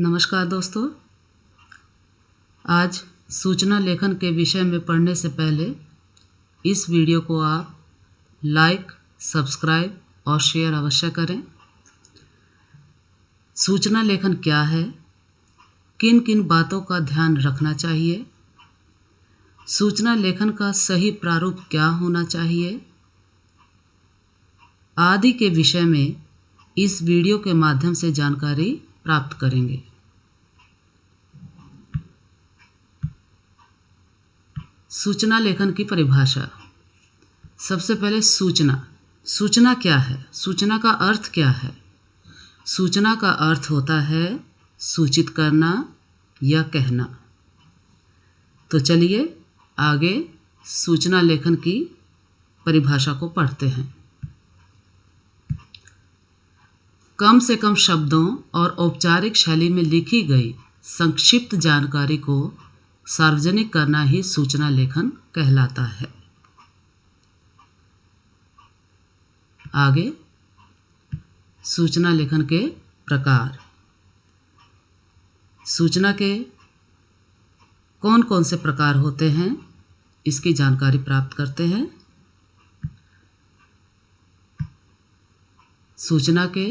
नमस्कार दोस्तों। आज सूचना लेखन के विषय में पढ़ने से पहले इस वीडियो को आप लाइक, सब्सक्राइब और शेयर अवश्य करें। सूचना लेखन क्या है, किन किन बातों का ध्यान रखना चाहिए, सूचना लेखन का सही प्रारूप क्या होना चाहिए आदि के विषय में इस वीडियो के माध्यम से जानकारी प्राप्त करेंगे। सूचना लेखन की परिभाषा। सबसे पहले सूचना क्या है, सूचना का अर्थ क्या है। सूचना का अर्थ होता है सूचित करना या कहना। तो चलिए आगे सूचना लेखन की परिभाषा को पढ़ते हैं। कम से कम शब्दों और औपचारिक शैली में लिखी गई संक्षिप्त जानकारी को सार्वजनिक करना ही सूचना लेखन कहलाता है। आगे सूचना लेखन के प्रकार। सूचना के कौन कौन से प्रकार होते हैं, इसकी जानकारी प्राप्त करते हैं। सूचना के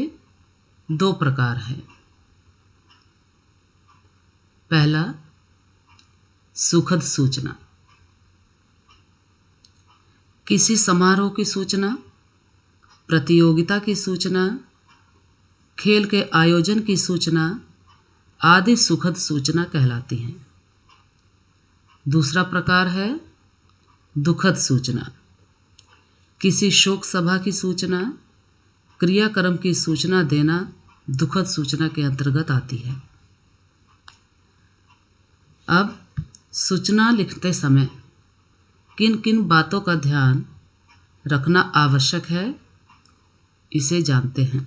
दो प्रकार हैं। पहला, सुखद सूचना। किसी समारोह की सूचना, प्रतियोगिता की सूचना, खेल के आयोजन की सूचना आदि सुखद सूचना कहलाती हैं। दूसरा प्रकार है दुखद सूचना। किसी शोक सभा की सूचना, क्रियाक्रम की सूचना देना दुखद सूचना के अंतर्गत आती है। अब सूचना लिखते समय किन किन बातों का ध्यान रखना आवश्यक है, इसे जानते हैं।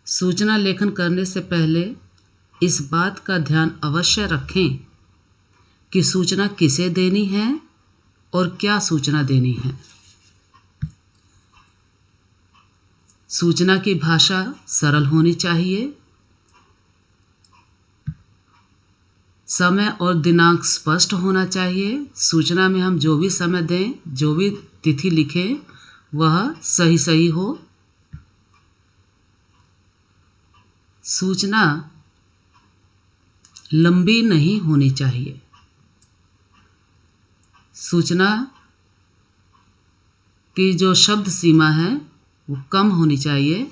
सूचना लेखन करने से पहले इस बात का ध्यान अवश्य रखें कि सूचना किसे देनी है और क्या सूचना देनी है। सूचना की भाषा सरल होनी चाहिए। समय और दिनांक स्पष्ट होना चाहिए। सूचना में हम जो भी समय दें, जो भी तिथि लिखें, वह सही हो। सूचना लंबी नहीं होनी चाहिए। सूचना की जो शब्द सीमा है वो कम होनी चाहिए।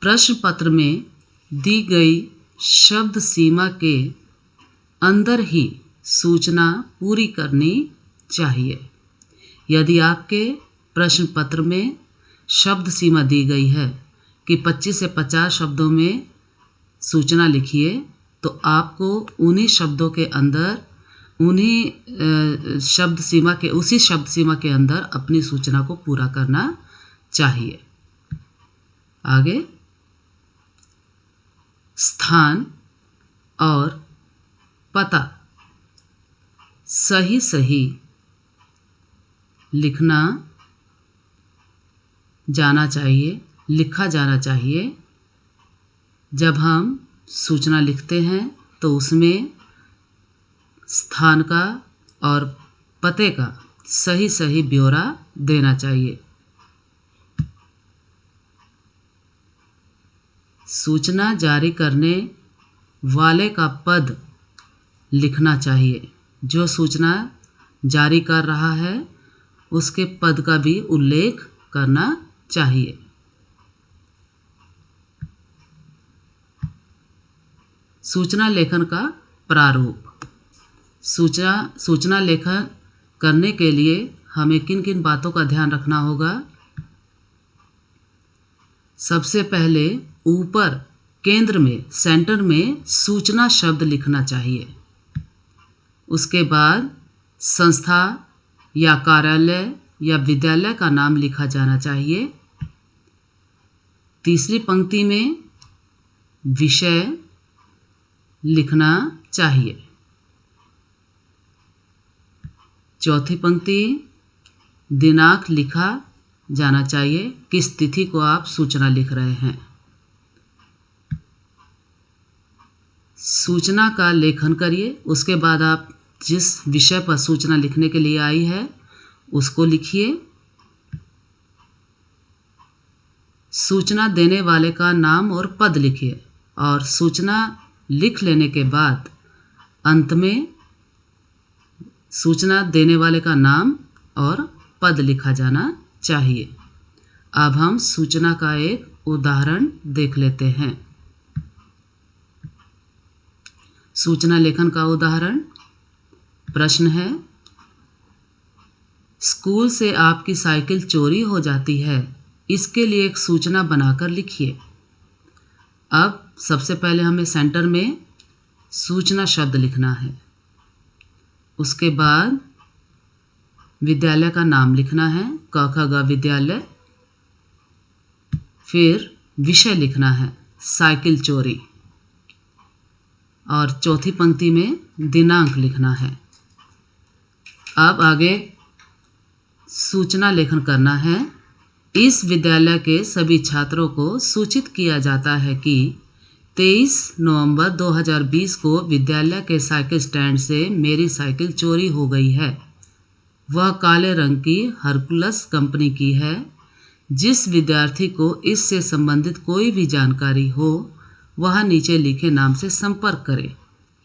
प्रश्न पत्र में दी गई शब्द सीमा के अंदर ही सूचना पूरी करनी चाहिए। यदि आपके प्रश्न पत्र में शब्द सीमा दी गई है कि 25 से 50 शब्दों में सूचना लिखिए, तो आपको उन्हीं शब्दों के अंदर, उन्हीं शब्द सीमा के, उसी शब्द सीमा के अंदर अपनी सूचना को पूरा करना चाहिए। आगे स्थान और पता सही लिखा जाना चाहिए। जब हम सूचना लिखते हैं तो उसमें स्थान का और पते का सही ब्यौरा देना चाहिए। सूचना जारी करने वाले का पद लिखना चाहिए। जो सूचना जारी कर रहा है उसके पद का भी उल्लेख करना चाहिए। सूचना लेखन का प्रारूप। सूचना लेखन करने के लिए हमें किन किन बातों का ध्यान रखना होगा। सबसे पहले ऊपर केंद्र में, सेंटर में सूचना शब्द लिखना चाहिए। उसके बाद संस्था या कार्यालय या विद्यालय का नाम लिखा जाना चाहिए। तीसरी पंक्ति में विषय लिखना चाहिए। चौथी पंक्ति दिनांक लिखा जाना चाहिए किस तिथि को आप सूचना लिख रहे हैं। सूचना का लेखन करिए, उसके बाद आप जिस विषय पर सूचना लिखने के लिए आई है उसको लिखिए। सूचना देने वाले का नाम और पद लिखिए और सूचना लिख लेने के बाद अंत में सूचना देने वाले का नाम और पद लिखा जाना चाहिए। अब हम सूचना का एक उदाहरण देख लेते हैं। सूचना लेखन का उदाहरण। प्रश्न है, स्कूल से आपकी साइकिल चोरी हो जाती है, इसके लिए एक सूचना बनाकर लिखिए। अब सबसे पहले हमें सेंटर में सूचना शब्द लिखना है। उसके बाद विद्यालय का नाम लिखना है, क ख ग विद्यालय। फिर विषय लिखना है, साइकिल चोरी। और चौथी पंक्ति में दिनांक लिखना है। अब आगे सूचना लेखन करना है। इस विद्यालय के सभी छात्रों को सूचित किया जाता है कि 23 नवंबर 2020 को विद्यालय के साइकिल स्टैंड से मेरी साइकिल चोरी हो गई है। वह काले रंग की हरकुलस कंपनी की है। जिस विद्यार्थी को इससे संबंधित कोई भी जानकारी हो वह नीचे लिखे नाम से संपर्क करे।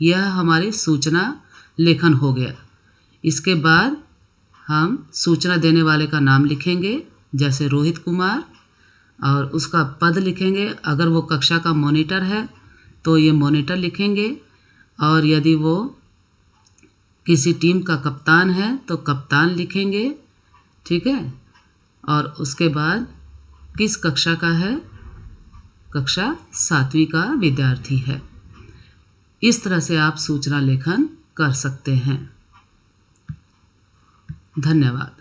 यह हमारी सूचना लेखन हो गया। इसके बाद हम सूचना देने वाले का नाम लिखेंगे, जैसे रोहित कुमार, और उसका पद लिखेंगे। अगर वो कक्षा का मॉनिटर है तो ये मॉनिटर लिखेंगे, और यदि वो किसी टीम का कप्तान है तो कप्तान लिखेंगे। ठीक है। और उसके बाद किस कक्षा का है, कक्षा 7वीं का विद्यार्थी है। इस तरह से आप सूचना लेखन कर सकते हैं। धन्यवाद।